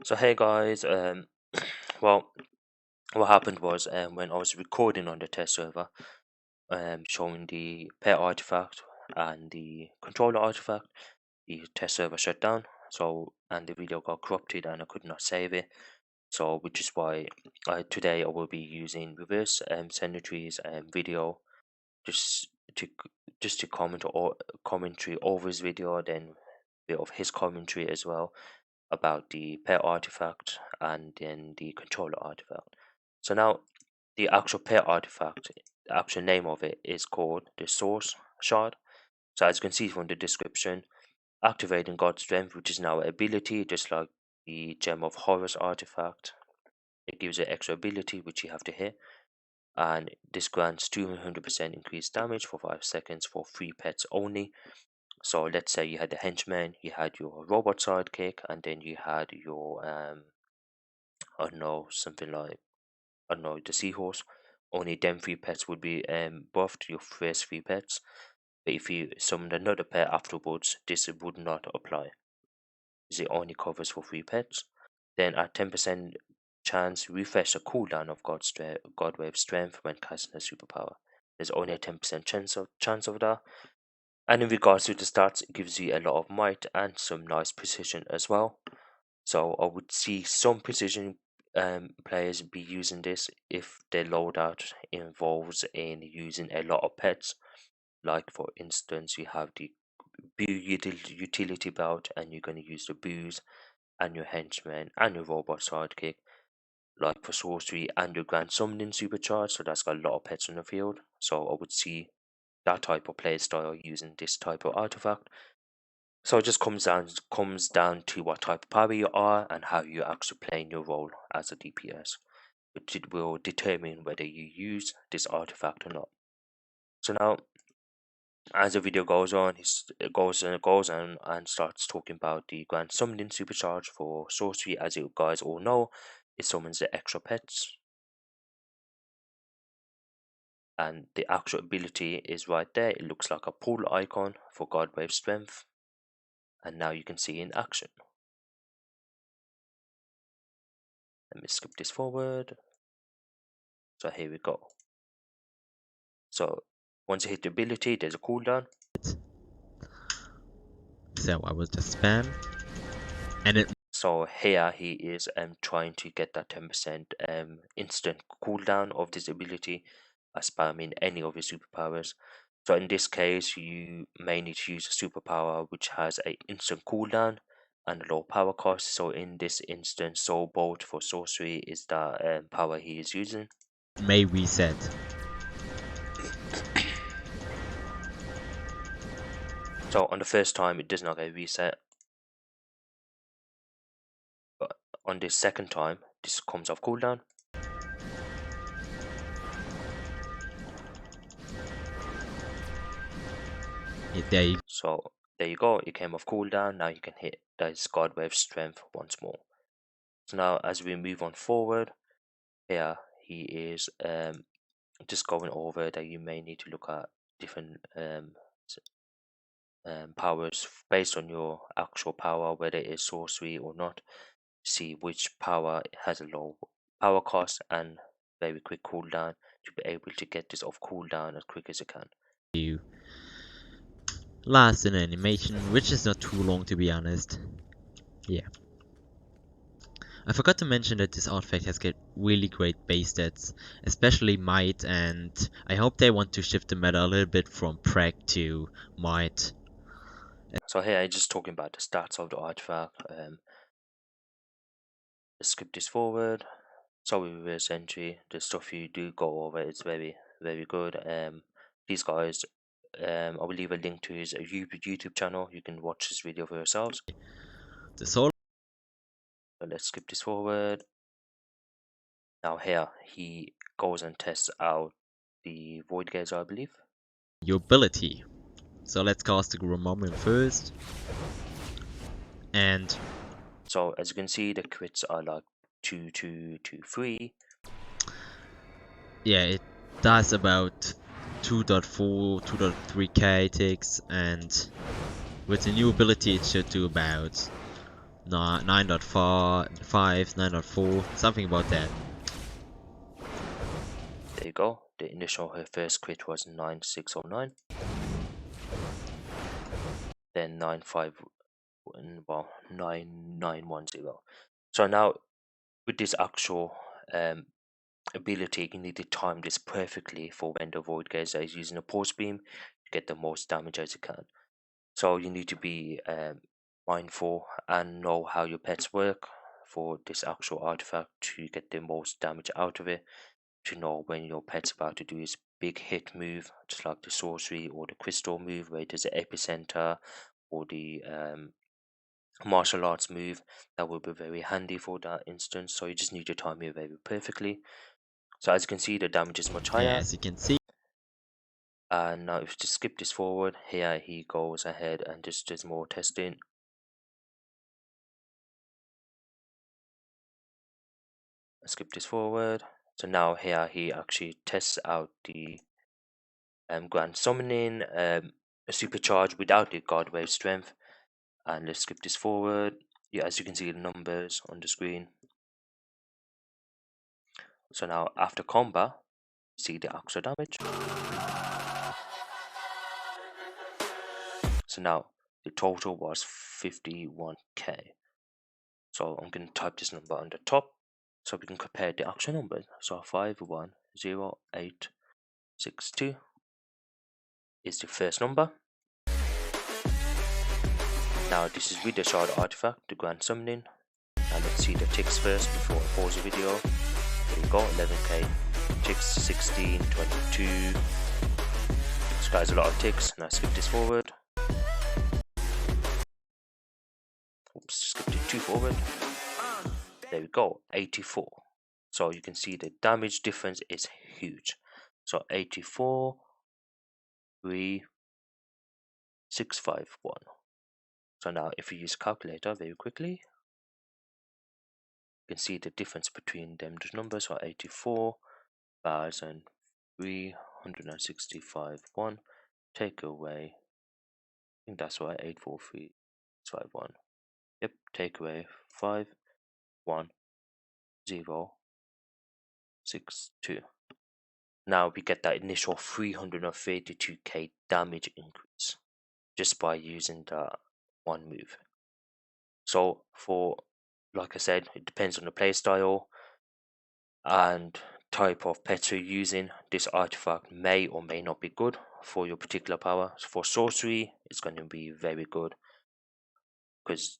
So hey guys, well, what happened was when I was recording on the test server, showing the pet artifact and the controller artifact, the test server shut down. So and the video got corrupted and I could not save it. So which is why today I will be using reverse Sentry's video just to just to comment or commentary over his video, then bit of his commentary as well about the pet artifact and then the controller artifact. So now the actual pet artifact, the actual name of it is called the source shard. So as you can see from the description, activating God's strength, which is now an ability just like the gem of horrors artifact. It gives it extra ability which you have to hit, and this grants 200% increased damage for 5 seconds for 3 pets only. So let's say you had the henchman, you had your robot sidekick, and then you had your I don't know, something like, I don't know, the seahorse. Only them 3 pets would be buffed, your first 3 pets. But if you summoned another pet afterwards, this would not apply. It only covers for 3 pets. Then at 10% chance, refresh the cooldown of Godwave Strength when casting a superpower. There's only a 10% chance of that. And in regards to the stats, it gives you a lot of might and some nice precision as well. So I would see some precision players be using this if their loadout involves in using a lot of pets. Like for instance, you have the utility belt and you're going to use the booze and your henchman and your robot sidekick. Like for sorcery and your grand summoning supercharge, so that's got a lot of pets on the field. So I would see that type of play style using this type of artifact. So it just comes down to what type of power you are and how you actually playing your role as a DPS, which it will determine whether you use this artifact or not. So now, as the video goes on, it goes on and starts talking about the grand summoning supercharge for sorcery. As you guys all know, it summons the extra pets, and the actual ability is right there. It looks like a pool icon for Godwave Strength, and now you can see in action. Let me skip this forward. So here we go. So once you hit the ability, there's a cooldown. So I will just spam, and it. So here he is trying to get that 10% instant cooldown of this ability by spamming any of his superpowers. So in this case, you may need to use a superpower which has a instant cooldown and a low power cost. So in this instance, Soul Bolt for sorcery is the power he is using. May reset. So on the first time, it does not get reset. But on the second time, this comes off cooldown. So there you go, it came off cooldown. Now you can hit that Godwave Strength once more. So now as we move on forward, here he is just going over that you may need to look at different powers based on your actual power, whether it is sorcery or not. See which power has a low power cost and very quick cooldown to be able to get this off cooldown as quick as you can. You last in animation, which is not too long to be honest. Yeah. I forgot to mention that this artifact has got really great base stats, especially might, and I hope they want to shift the meta a little bit from preg to might. So here I'm just talking about the stats of the artifact. Let's skip this forward. So with ReverseSentry, the stuff you do go over is very good. These guys, I will leave a link to his YouTube channel. You can watch his video for yourselves. The soul. So let's skip this forward. Now here he goes and tests out the Void Gazer, I believe. Your ability. So let's cast the Gromomon first. And so as you can see, the crits are like 2, 2, 2, 3. Yeah, it does about 2.4, 2.3k ticks, and with the new ability it should do about 9.5, 9.4, something about that. There you go. The initial her first crit was 9609. Then 95, well, 9910. So now with this actual ability, you need to time this perfectly for when the Void Gazer is using a pulse beam to get the most damage as you can. So you need to be mindful and know how your pets work for this actual artifact to get the most damage out of it, to know when your pet's about to do his big hit move, just like the sorcery or the crystal move where there's an epicenter, or the martial arts move. That will be very handy for that instance. So you just need to time it very perfectly. So as you can see, the damage is much Yeah, higher. as you can see. And now if you just skip this forward, here he goes ahead and just does more testing. Skip this forward. So now here he actually tests out the Grand Summoning Supercharge without the God Wave Strength. And let's skip this forward. Yeah, as you can see the numbers on the screen. So now after combat, see the extra damage. So now the total was 51k. So I'm going to type this number on the top so we can compare the actual numbers. So 510862 is the first number. Now this is with the shard artifact, the grand summoning. Now let's see the ticks first before I pause the video. There you go, 11k ticks, 16, 22. This guy's a lot of ticks. Now skip this forward. Oops, skipped it 2 forward. There we go, 84. So you can see the damage difference is huge. So 84, 3, 651. So now if you use a calculator very quickly, you can see the difference between them numbers. So 84,365 1, take away, I think that's right, 84351. Yep, take away 51062. Now we get that initial 332k damage increase just by using that one move. So for, like I said, it depends on the playstyle and type of pets you're using. This artifact may or may not be good for your particular power. So for sorcery, it's going to be very good because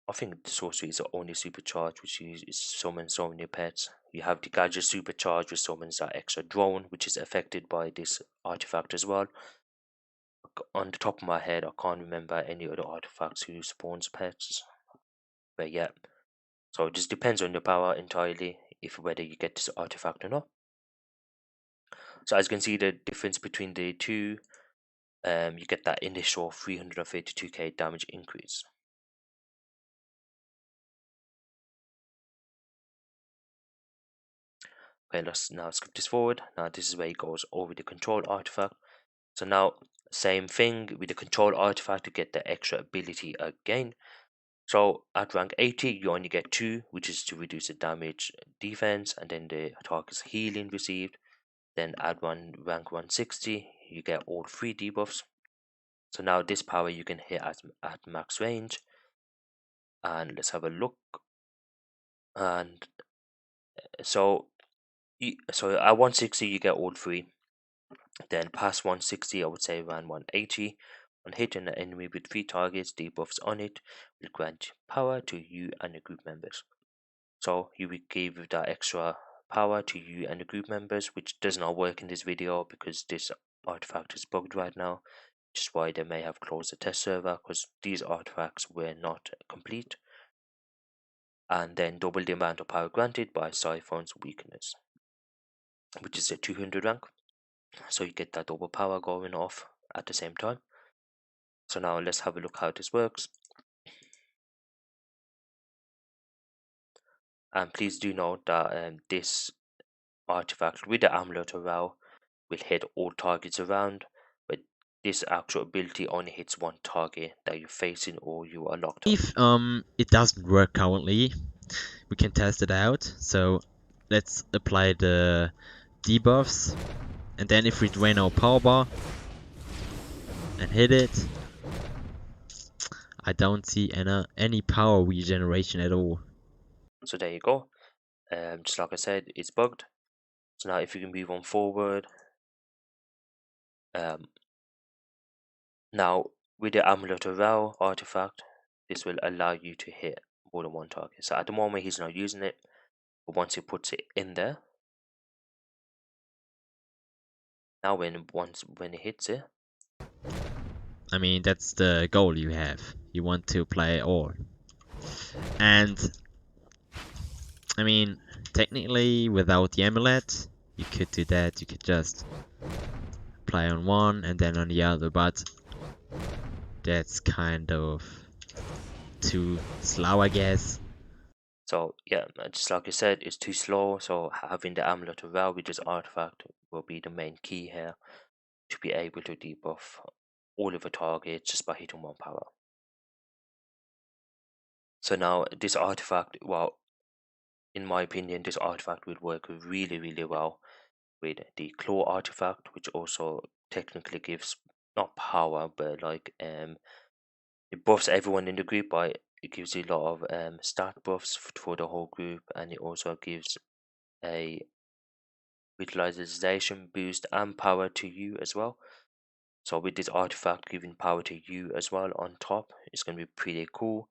I think the sorcery is the only supercharge which is summon so many pets. You have the gadget supercharge which summons that extra drone which is affected by this artifact as well. On the top of my head, I can't remember any other artifacts who spawns pets, but yeah. So it just depends on your power entirely, if whether you get this artifact or not. So as you can see, the difference between the two, you get that initial 332k damage increase. Okay, let's now skip this forward. Now this is where it goes over the control artifact. So now same thing with the control artifact to get the extra ability again. So at rank 80, you only get 2, which is to reduce the damage defense, and then the target's healing received. Then at rank 160, you get all 3 debuffs. So now this power you can hit at max range. And let's have a look. And so at 160 you get all 3. Then past 160, I would say around 180. On hitting an enemy with 3 targets, debuffs on it will grant power to you and your group members. So you will give that extra power to you and the group members, which does not work in this video because this artifact is bugged right now, which is why they may have closed the test server because these artifacts were not complete. And then double the amount of power granted by Siphon's weakness, which is a 200 rank. So you get that double power going off at the same time. So now let's have a look how this works. And please do note that this artifact with the amulet around will hit all targets around, but this actual ability only hits one target that you're facing or you are locked on. If it doesn't work currently, we can test it out. So let's apply the debuffs, and then if we drain our power bar and hit it, I don't see any power regeneration at all. So there you go. Just like I said, it's bugged. So now if you can move on forward, um, now with the Amulet of Ra artifact, this will allow you to hit more than one target. So at the moment he's not using it, but once he puts it in there, now when he hits it, I mean, that's the goal you have. You want to play all. And I mean, technically, without the amulet, you could do that. You could just play on one and then on the other, but that's kind of too slow, I guess. so yeah, just like I said, it's too slow. So having the Amulet of Ra with this artifact will be the main key here to be able to debuff all of the targets just by hitting one power. So now this artifact, well, in my opinion, this artifact would work really, really well with the claw artifact, which also technically gives not power, but like it buffs everyone in the group by it gives you a lot of stat buffs for the whole group, and it also gives a utilization boost and power to you as well. So with this artifact giving power to you as well on top, it's going to be pretty cool.